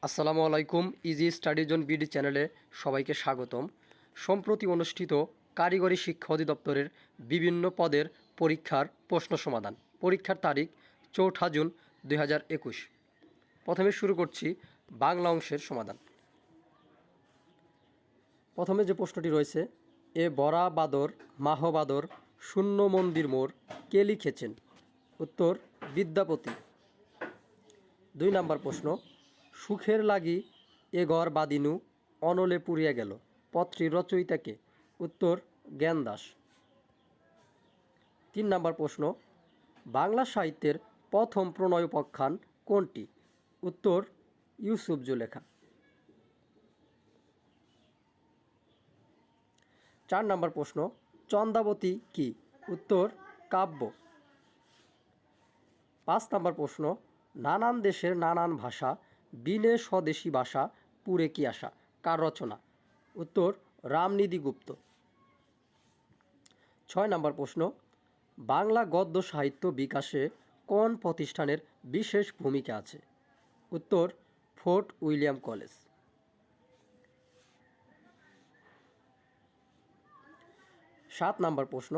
আসসালামু আলাইকুম। Easy study zone BD চ্যানেলে সবাইকে স্বাগতম। সম্প্রতি অনুষ্ঠিত কারিগরি শিক্ষা অধিদপ্তরের বিভিন্ন পদের পরীক্ষার প্রশ্ন সমাধান। পরীক্ষার তারিখ 4 জুন 2021। প্রথমে শুরু করছি বাংলা অংশের সমাধান। প্রথমে যে প্রশ্নটি রয়েছে, এ বরা বাদর মাহবাদর শূন্য মন্দির মোর কে লিখেছেন? উত্তর বিদ্যাপতি। 2 নম্বর প্রশ্ন, সুখের লাগি এ ঘর বাদিনু অনলে পুড়িয়া গেল পত্রীর রচয়িতাকে? উত্তর জ্ঞানদাস। 3 নম্বর প্রশ্ন, বাংলা সাহিত্যের প্রথম প্রণয় উপাখ্যান কোনটি? উত্তর ইউসুফ জুলেখা। 4 নম্বর প্রশ্ন, চন্দাবতী কি? উত্তর কাব্য। 5 নম্বর প্রশ্ন, নানান দেশের নানান ভাষা বিনে স্বদেশী ভাষা পুরে কি আসা কার রচনা? উত্তর রামনিধি গুপ্ত। 6 নম্বর প্রশ্ন, বাংলা গদ্য সাহিত্য বিকাশে কোন প্রতিষ্ঠানের বিশেষ ভূমিকা আছে? উত্তর ফোর্ট উইলিয়াম কলেজ। 7 নম্বর প্রশ্ন,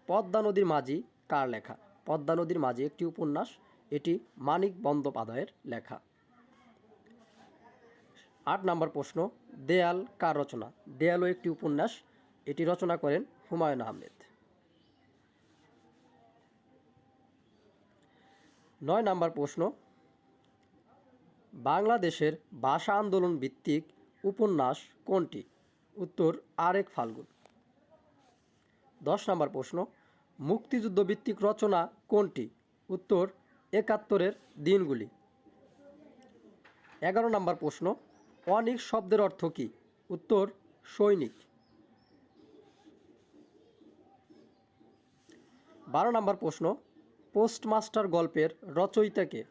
পদ্মা নদীর মাঝি কার লেখা? পদ্মা নদীর মাঝি একটি উপন্যাস, এটি মানিক বন্দ্যোপাধ্যায়ের লেখা। 8 নম্বর প্রশ্ন, দেয়াল কার রচনা? দেয়ালও একটি উপন্যাস, এটি রচনা করেন হুমায়ুন আহমেদ। 9 নম্বর প্রশ্ন, বাংলাদেশের ভাষা আন্দোলন ভিত্তিক উপন্যাস কোনটি? উত্তর আরেক ফাল্গুন। 10 নম্বর প্রশ্ন, মুক্তিযুদ্ধ ভিত্তিক রচনা কোনটি? উত্তর 71-এর দিনগুলি। 11 নম্বর প্রশ্ন, অনিক শব্দের অর্থ কী? উত্তর সৈনিক। 12 নম্বর প্রশ্ন, পোস্টমাস্টার গল্পের রচয়িতাকে?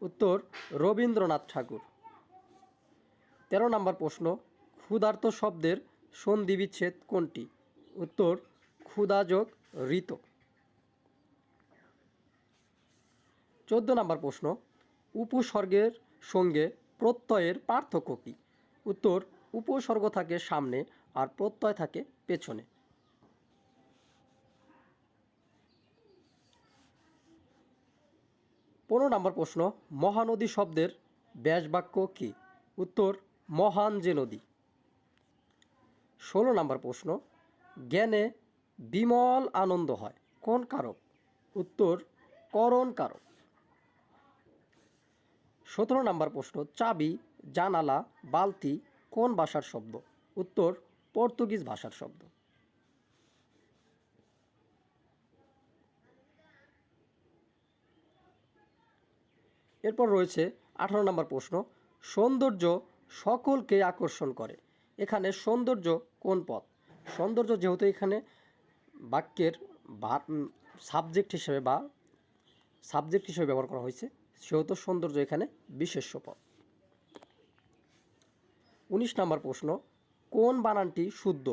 উত্তর রবীন্দ্রনাথ ঠাকুর। 13 নম্বর প্রশ্ন, ক্ষুধার্ত শব্দের সন্ধিবিচ্ছেদ কোনটি? উত্তর ক্ষুধা যোগ ঋত। 14 নম্বর প্রশ্ন, উপসর্গের সঙ্গে প্রত্যয়ের পার্থক্য কী? উত্তর উপসর্গ থাকে সামনে আর প্রত্যয় থাকে পেছনে। 15 নম্বর প্রশ্ন, মহানদী শব্দের ব্যাসবাক্য কী? উত্তর মহান যে নদী। 16 নম্বর প্রশ্ন, জ্ঞানে বিমল আনন্দ হয় কোন কারক? উত্তর করণ কারক। 17 নম্বর প্রশ্ন, চাবি জানালা বালতি কোন ভাষার শব্দ? উত্তর পর্তুগিজ ভাষার শব্দ। এরপর রয়েছে 18 নম্বর প্রশ্ন, সৌন্দর্য সকলকে আকর্ষণ করে। এখানে সৌন্দর্য কোন পদ? সৌন্দর্য যেহেতু এখানে বাক্যের সাবজেক্ট হিসেবে ব্যবহার করা হয়েছে, সেহেতু সৌন্দর্য এখানে বিশেষ্য পদ। 19 নম্বর প্রশ্ন, কোন বানানটি শুদ্ধ?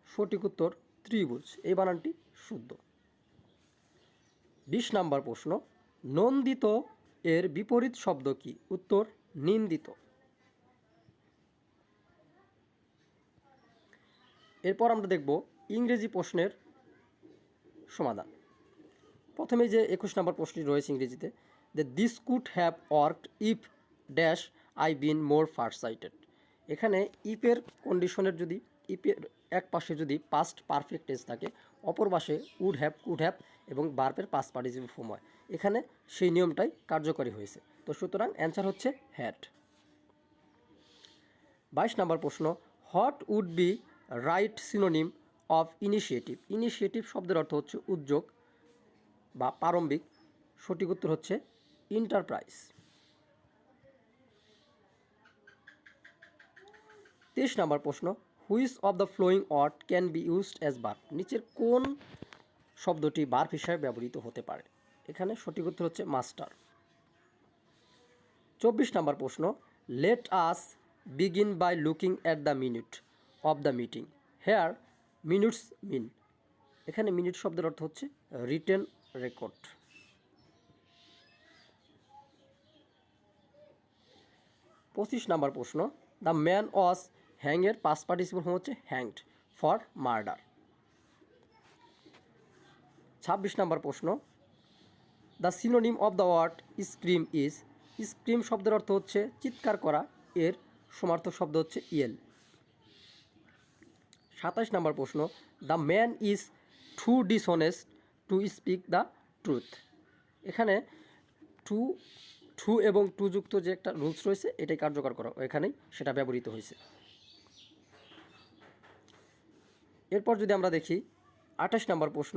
সঠিক উত্তর ত্রিভুজ, এই বানানটি শুদ্ধ। 20 নম্বর প্রশ্ন, নন্দিত এর বিপরীত শব্দ কি? উত্তর নিন্দিত। এরপর আমরা দেখব ইংরেজি প্রশ্নের সমাধান। প্রথমে যে 21 নম্বর প্রশ্নটি রয়েছে ইংরেজিতে, যে this could have worked if dash I been more far sighted. এখানে ইফের কন্ডিশনের যদি ইফের এক পাশে যদি পাস্ট পারফেক্ট টেন্স থাকে, অপর পাশে উড হ্যাভ কুড হ্যাভ এবং ভার্বের পাস্ট পার্টিসিপল ফর্ম হয়, এখানে সেই নিয়মটাই কার্যকরী হয়েছে। তো সুতরাং অ্যান্সার হচ্ছে হ্যাড। 22 নম্বর প্রশ্ন, what would be right synonym of initiative? Initiative শব্দের অর্থ হচ্ছে উদ্যোগ বা প্রারম্ভিক, সঠিক উত্তর হচ্ছে এন্টারপ্রাইজ। 23 নম্বর প্রশ্ন, which of the following word can be used as verb? নিচের কোন শব্দটি ভার্ব হিসাবে ব্যবহৃত হতে পারে? এখানে সঠিক উত্তর হচ্ছে মাস্টার। 24 নম্বর প্রশ্ন, let us begin by looking at the minute of the meeting. Here minutes mean. এখানে মিনিট শব্দের অর্থ হচ্ছে রিটেন রেকর্ড। 25 নম্বর প্রশ্ন, দ্য ম্যান ওয়াজ হ্যাংয়ের পাস্ট পার্টিসিপল ফর্ম হচ্ছে হ্যাংড ফর মার্ডার। 26 নম্বর প্রশ্ন, the synonym of the word scream is, scream শব্দের অর্থ হচ্ছে চিৎকার করা, এর সমার্থক শব্দ হচ্ছে ইয়েল। 27 নম্বর প্রশ্ন, the man is too dishonest to speak the truth. এখানে টু এবং টু যুক্ত যে একটা রুলস রয়েছে এটাই কার্যকর করা, এখানেই সেটা ব্যবহৃত হয়েছে। এরপর যদি আমরা দেখি 28 নম্বর প্রশ্ন,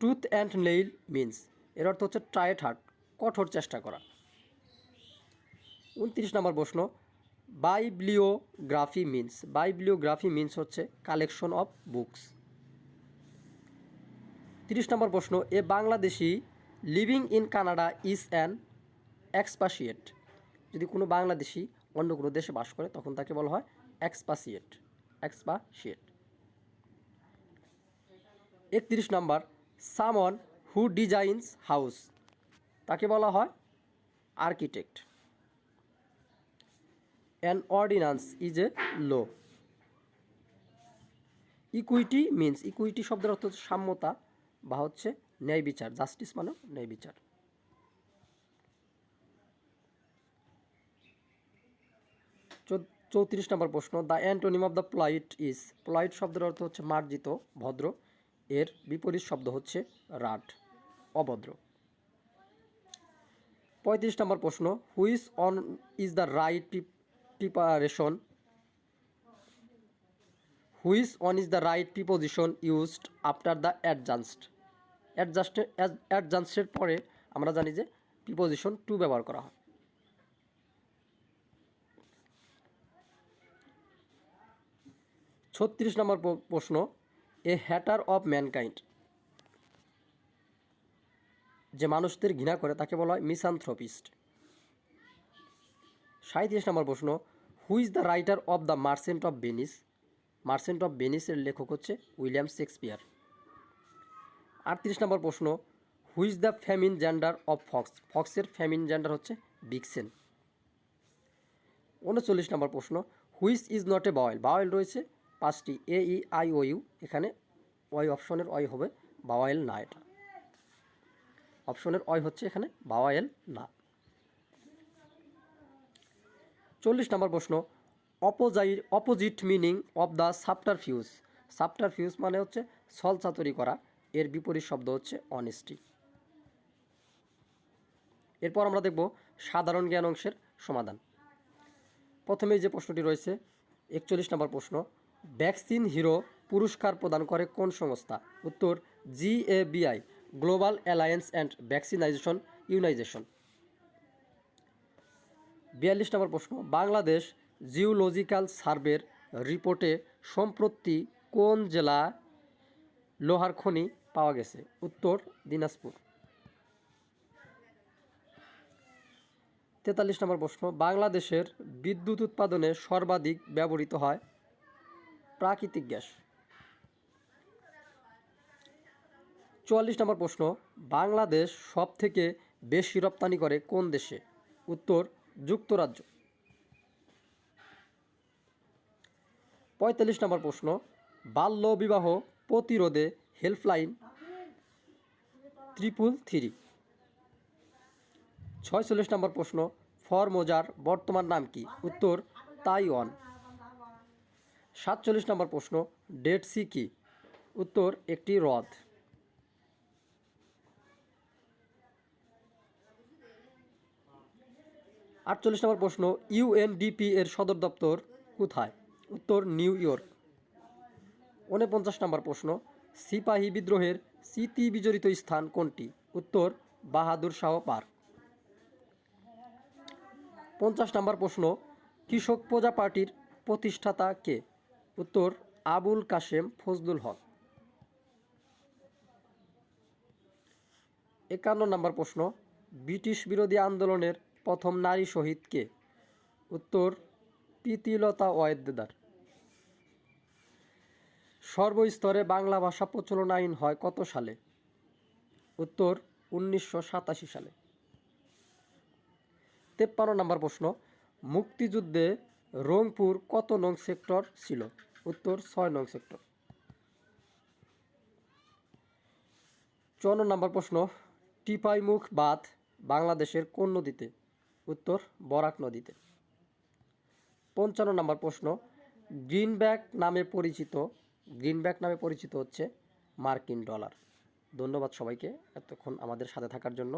টুথ অ্যান্ড নেইল মিন্স, এর অর্থ হচ্ছে ট্রাই হার্ড, কঠোর চেষ্টা করা। 29 নম্বর প্রশ্ন, বাইব্লিওগ্রাফি মিন্স, বাইব্লিওগ্রাফি মিন্স হচ্ছে কালেকশন অফ বুকস। 30 নম্বর প্রশ্ন, a Bangladeshi living in Canada is an expatriate, যদি কোনো বাংলাদেশি অন্য কোনো দেশে বাস করে তখন তাকে বলা হয় এক্সপাশিয়েট। 31 নম্বর, সামওয়ান হু ডিজাইনস হাউস, তাকে বলা হয় architect. An ordinance is a law. Equity means, equity শব্দের অর্থ হচ্ছে সাম্যতা বা হচ্ছে ন্যায় বিচার, জাস্টিস মানে ন্যায় বিচার। 34 নম্বর প্রশ্ন, the antonym of the polite is, polite শব্দের অর্থ হচ্ছে মার্জিত, ভদ্র, এর বিপরীত শব্দ হচ্ছে রাড, অভদ্র। 35 নম্বর প্রশ্ন, which one is the right preparation, which one is the right preposition used after the অ্যাডজাস্টের পরে আমরা জানি যে প্রিপোজিশন টু ব্যবহার করা হয়। 36 নম্বর প্রশ্ন, এ হ্যাটার অফ ম্যানকাইন্ড, যে মানুষদের ঘৃণা করে তাকে বলা হয় মিসানথ্রপিস্ট। 37 নম্বর প্রশ্ন, who is the writer of the merchant of Venice, merchant of ভেনিসের লেখক হচ্ছে উইলিয়াম শেক্সপিয়ার। 38 নম্বর প্রশ্ন, who is the feminine gender of fox, ফক্সের ফেমিন জেন্ডার হচ্ছে ভিক্সেন। 39 নম্বর প্রশ্ন, which is not a vowel, vowel রয়েছে 5টি, এ E I O you, এখানে ওই অপশনের ওই হবে, বাওয়েল না, এটা অপশনের ওই হচ্ছে এখানে বাওয়েল না। 40 নম্বর প্রশ্ন, অপোজিট মিনিং অফ দ্য সাবটারফিউজ, সাবটারফিউজ মানে হচ্ছে ছলচাতুরি করা, এর বিপরীত শব্দ হচ্ছে অনেস্টি। এরপর আমরা দেখব সাধারণ জ্ঞান অংশের সমাধান। প্রথমেই যে প্রশ্নটি রয়েছে 41 নম্বর প্রশ্ন, ভ্যাকসিন হিরো পুরস্কার প্রদান করে কোন সংস্থা, উত্তর GAVI, গ্লোবাল অ্যালায়েন্স অ্যান্ড ভ্যাকসিনাইজেশন ইউনাইজেশন। 42 নম্বর প্রশ্ন, বাংলাদেশ জিওলজিক্যাল সার্ভের রিপোর্টে সম্প্রতি কোন জেলা লোহার খনি পাওয়া গেছে, উত্তর দিনাজপুর। 43 নম্বর প্রশ্ন, বাংলাদেশের বিদ্যুৎ উৎপাদনে সর্বাধিক ব্যবহৃত হয় প্রাকৃতিক গ্যাস। 44 নম্বর প্রশ্ন, বাংলাদেশ সবথেকে বেশি রপ্তানি করে কোন দেশে, উত্তর যুক্তরাজ্য। 45 নম্বর প্রশ্ন, বাল্য বিবাহ প্রতিরোধে হেল্পলাইন 333। 46 নম্বর প্রশ্ন, ফরমোজার বর্তমান নাম কি, উত্তর তাইওয়ান। 47 নম্বর প্রশ্ন, ডেড সি কি, উত্তর একটি হ্রদ। 48 নম্বর প্রশ্ন, UNDP এর সদর দপ্তর কোথায়, উত্তর নিউ ইয়র্ক। 49 নম্বর প্রশ্ন, সিপাহী বিদ্রোহের স্মৃতি বিজড়িত স্থান কোনটি, উত্তর বাহাদুর শাহ পার্ক। 50 নম্বর প্রশ্ন, কৃষক প্রজা পার্টির প্রতিষ্ঠাতা কে, উত্তর আবুল কাশেম ফজলুল হক। 51 নম্বর প্রশ্ন, ব্রিটিশ বিরোধী আন্দোলনের প্রথম নারী শহীদ কে, উত্তর প্রীতিলতা ওয়াদ্দেদার। সর্বস্তরে বাংলা ভাষা প্রচলন আইন হয় কত সালে, উত্তর 1987 সালে। 53 নম্বর প্রশ্ন, মুক্তিযুদ্ধে রংপুর কত নং সেক্টর ছিল? উত্তর 6 নং সেক্টর। 54 নম্বর প্রশ্ন, টিপাইমুখ বাঁধ বাংলাদেশের কোন নদীতে? উত্তর বরাক নদীতে। 55 নম্বর প্রশ্ন, গ্রিনব্যাক নামে পরিচিত হচ্ছে মার্কিন ডলার। ধন্যবাদ সবাইকে এতক্ষণ আমাদের সাথে থাকার জন্য।